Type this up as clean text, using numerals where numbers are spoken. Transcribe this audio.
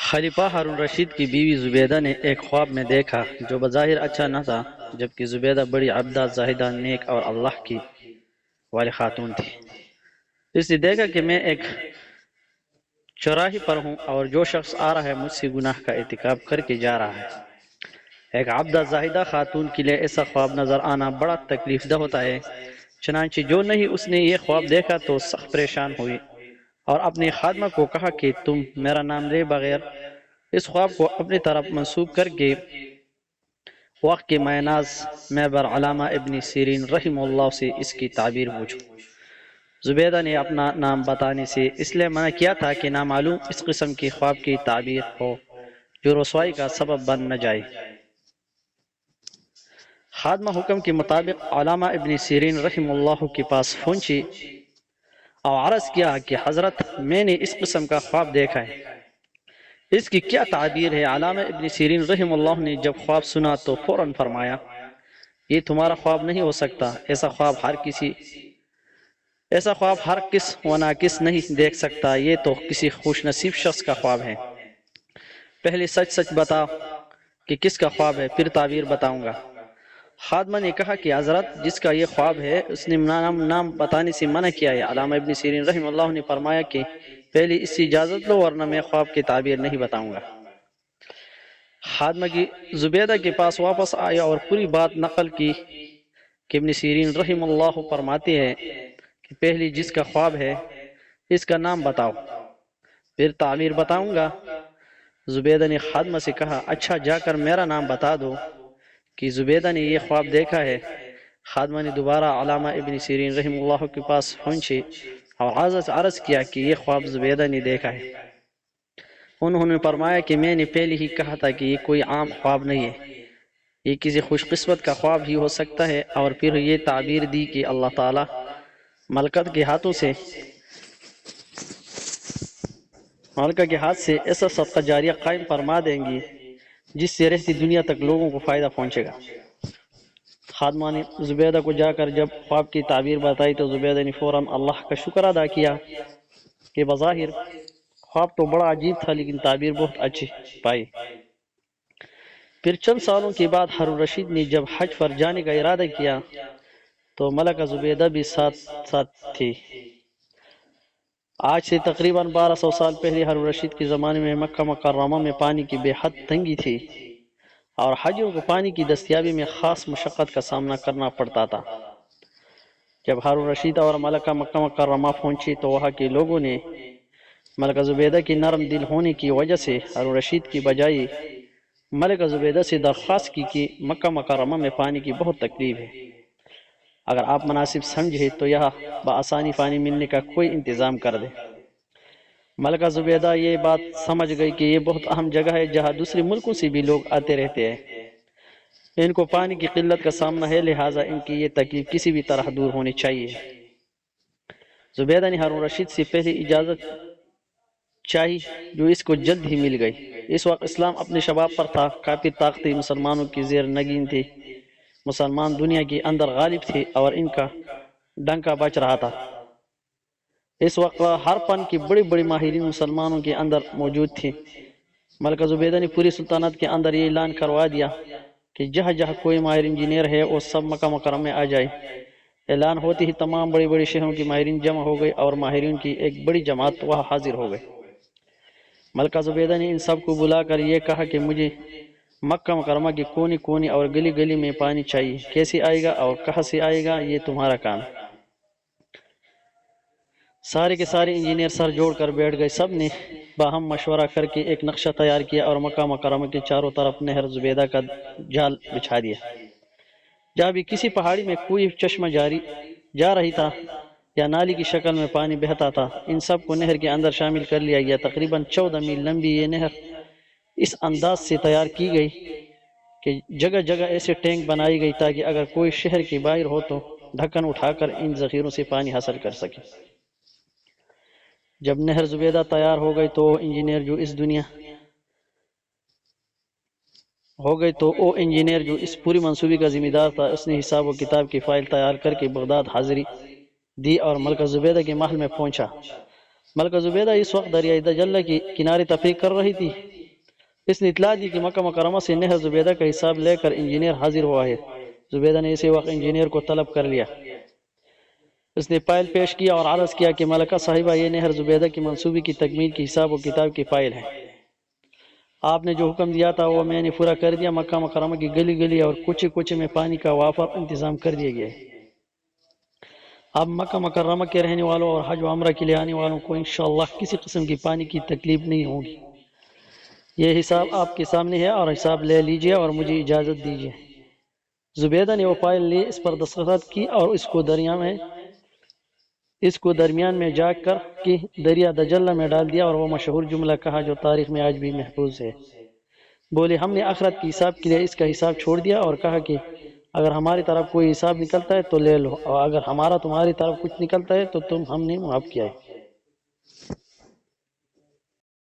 خلیفہ ہارون رشید کی بیوی زبیدہ نے ایک خواب میں دیکھا جو بظاہر اچھا نہ تھا، جبکہ زبیدہ بڑی عابدہ، زاہدہ، نیک اور اللہ کی والی خاتون تھی۔ اس نے دیکھا کہ میں ایک چوراہے پر ہوں اور جو شخص آ رہا ہے مجھ سے گناہ کا ارتکاب کر کے جا رہا ہے۔ ایک عابدہ زاہدہ خاتون کے لیے ایسا خواب نظر آنا بڑا تکلیف دہ ہوتا ہے، چنانچہ جو نہیں اس نے یہ خواب دیکھا تو سخت پریشان ہوئی اور اپنی خادمہ کو کہا کہ تم میرا نام لے بغیر اس خواب کو اپنی طرف منسوب کر کے وقت کے مایہ ناز معبر علامہ ابن سیرین رحمہ اللہ سے اس کی تعبیر پوچھو۔ زبیدہ نے اپنا نام بتانے سے اس لیے منع کیا تھا کہ نامعلوم اس قسم کی خواب کی تعبیر ہو جو رسوائی کا سبب بن نہ جائے۔ خادمہ حکم کے مطابق علامہ ابن سیرین رحمہ اللہ کے پاس پہنچی اور عرض کیا کہ حضرت میں نے اس قسم کا خواب دیکھا ہے، اس کی کیا تعبیر ہے؟ علامہ ابن سیرین رحمہ اللہ نے جب خواب سنا تو فوراً فرمایا، یہ تمہارا خواب نہیں ہو سکتا، ایسا خواب ہر کس و ناقص نہیں دیکھ سکتا، یہ تو کسی خوش نصیب شخص کا خواب ہے۔ پہلے سچ بتاؤ کہ کس کا خواب ہے، پھر تعبیر بتاؤں گا۔ خادمہ نے کہا کہ حضرت جس کا یہ خواب ہے اس نے نام بتانے سے منع کیا ہے۔ علامہ ابن سیرین رحمہ اللہ نے فرمایا کہ پہلے اس سے اجازت لو ورنہ میں خواب کی تعبیر نہیں بتاؤں گا۔ خادمہ کی زبیدہ کے پاس واپس آیا اور پوری بات نقل کی کہ ابن سیرین رحمہ اللہ فرماتے ہیں کہ پہلے جس کا خواب ہے اس کا نام بتاؤ، پھر تعبیر بتاؤں گا۔ زبیدہ نے خادمہ سے کہا، اچھا جا کر میرا نام بتا دو کہ زبیدہ نے یہ خواب دیکھا ہے۔ خادمہ نے دوبارہ علامہ ابن سیرین رحمہ اللہ کے پاس پہنچے اور عرض کیا کہ یہ خواب زبیدہ نے دیکھا ہے۔ انہوں نے فرمایا کہ میں نے پہلے ہی کہا تھا کہ یہ کوئی عام خواب نہیں ہے، یہ کسی خوش قسمت کا خواب ہی ہو سکتا ہے، اور پھر یہ تعبیر دی کہ اللہ تعالی ملکہ کے ہاتھ سے ایسا صدقہ جاریہ قائم فرما دیں گی جس سے رہتی دنیا تک لوگوں کو فائدہ پہنچے گا۔ خادمہ نے زبیدہ کو جا کر جب خواب کی تعبیر بتائی تو زبیدہ نے فوراً اللہ کا شکر ادا کیا کہ بظاہر خواب تو بڑا عجیب تھا لیکن تعبیر بہت اچھی پائی۔ پھر چند سالوں کے بعد ہارون رشید نے جب حج پر جانے کا ارادہ کیا تو ملکہ زبیدہ بھی ساتھ تھی۔ آج سے تقریباً 1200 سال پہلے ہارون رشید کے زمانے میں مکہ مکرمہ میں پانی کی بے حد تنگی تھی اور حاجیوں کو پانی کی دستیابی میں خاص مشقت کا سامنا کرنا پڑتا تھا۔ جب ہارون رشید اور ملکہ مکہ مکرمہ پہنچے تو وہاں کے لوگوں نے ملکہ زبیدہ کی نرم دل ہونے کی وجہ سے ہارون رشید کی بجائے ملکہ زبیدہ سے درخواست کی کہ مکہ مکرمہ میں پانی کی بہت تکلیف ہے، اگر آپ مناسب سمجھے تو یہاں بآسانی پانی ملنے کا کوئی انتظام کر دیں۔ ملکہ زبیدہ یہ بات سمجھ گئی کہ یہ بہت اہم جگہ ہے جہاں دوسرے ملکوں سے بھی لوگ آتے رہتے ہیں، ان کو پانی کی قلت کا سامنا ہے، لہٰذا ان کی یہ تکلیف کسی بھی طرح دور ہونی چاہیے۔ زبیدہ نے ہارون رشید سے پہلے اجازت چاہی جو اس کو جلد ہی مل گئی۔ اس وقت اسلام اپنے شباب پر تھا، کافی طاقتیں مسلمانوں کی زیر نگین تھی، مسلمان دنیا کے اندر غالب تھے اور ان کا ڈنکا بچ رہا تھا۔ اس وقت ہر فن کی بڑی بڑی ماہرین مسلمانوں کے اندر موجود تھے۔ ملکہ زبیدہ نے پوری سلطنت کے اندر یہ اعلان کروا دیا کہ جہاں جہاں کوئی ماہر انجینئر ہے وہ سب مکہ مکرمہ میں آ جائے۔ اعلان ہوتے ہی تمام بڑی بڑی شہروں کی ماہرین جمع ہو گئے اور ماہرین کی ایک بڑی جماعت وہاں حاضر ہو گئے۔ ملکہ زبیدہ نے ان سب کو بلا کر یہ کہا کہ مجھے مکہ مکرمہ کے کونے کونے اور گلی گلی میں پانی چاہیے، کیسے آئے گا اور کہاں سے آئے گا یہ تمہارا کام ہے۔ سارے کے سارے انجینئر سر جوڑ کر بیٹھ گئے، سب نے باہم مشورہ کر کے ایک نقشہ تیار کیا اور مکہ مکرمہ کے چاروں طرف نہر زبیدہ کا جال بچھا دیا۔ جہاں بھی کسی پہاڑی میں کوئی چشمہ جا رہی تھا یا نالی کی شکل میں پانی بہتا تھا، ان سب کو نہر کے اندر شامل کر لیا گیا۔ تقریباً 14 میل لمبی یہ نہر اس انداز سے تیار کی گئی کہ جگہ جگہ ایسے ٹینک بنائی گئی تاکہ اگر کوئی شہر کے باہر ہو تو ڈھکن اٹھا کر ان ذخیروں سے پانی حاصل کر سکے۔ جب نہر زبیدہ تیار ہو گئی تو وہ انجینئر جو اس پوری منصوبے کا ذمہ دار تھا، اس نے حساب و کتاب کی فائل تیار کر کے بغداد حاضری دی اور ملکہ زبیدہ کے محل میں پہنچا۔ ملکہ زبیدہ اس وقت دریائے دجلہ کے کنارے تفریح کر رہی تھی اس نے اطلاع دی کہ مکہ مکرمہ سے نہر زبیدہ کا حساب لے کر انجینئر حاضر ہوا ہے۔ زبیدہ نے اسی وقت انجینئر کو طلب کر لیا۔ اس نے فائل پیش کیا اور عرض کیا کہ ملکہ صاحبہ، یہ نہر زبیدہ کی منصوبے کی تکمیل کی حساب و کتاب کی فائل ہے۔ آپ نے جو حکم دیا تھا وہ میں نے پورا کر دیا۔ مکہ مکرمہ کی گلی گلی اور کوچے کوچے میں پانی کا وافر انتظام کر دیا گیا ہے۔ اب مکہ مکرمہ کے رہنے والوں اور حج و عمرہ کے لیے آنے والوں کو انشاءاللہ کسی قسم کی پانی کی تکلیف نہیں ہوگی۔ یہ حساب آپ کے سامنے ہے اور حساب لے لیجئے اور مجھے اجازت دیجئے۔ زبیدہ نے وہ فائل لی، اس پر دستخط کی اور اس کو درمیان میں جا کر کہ دریا دجلہ میں ڈال دیا اور وہ مشہور جملہ کہا جو تاریخ میں آج بھی محفوظ ہے۔ بولے، ہم نے آخرت کی حساب کے لیے اس کا حساب چھوڑ دیا اور کہا کہ اگر ہماری طرف کوئی حساب نکلتا ہے تو لے لو، اور اگر ہمارا تمہاری طرف کچھ نکلتا ہے تو تم ہم نے معاف کیا ہے۔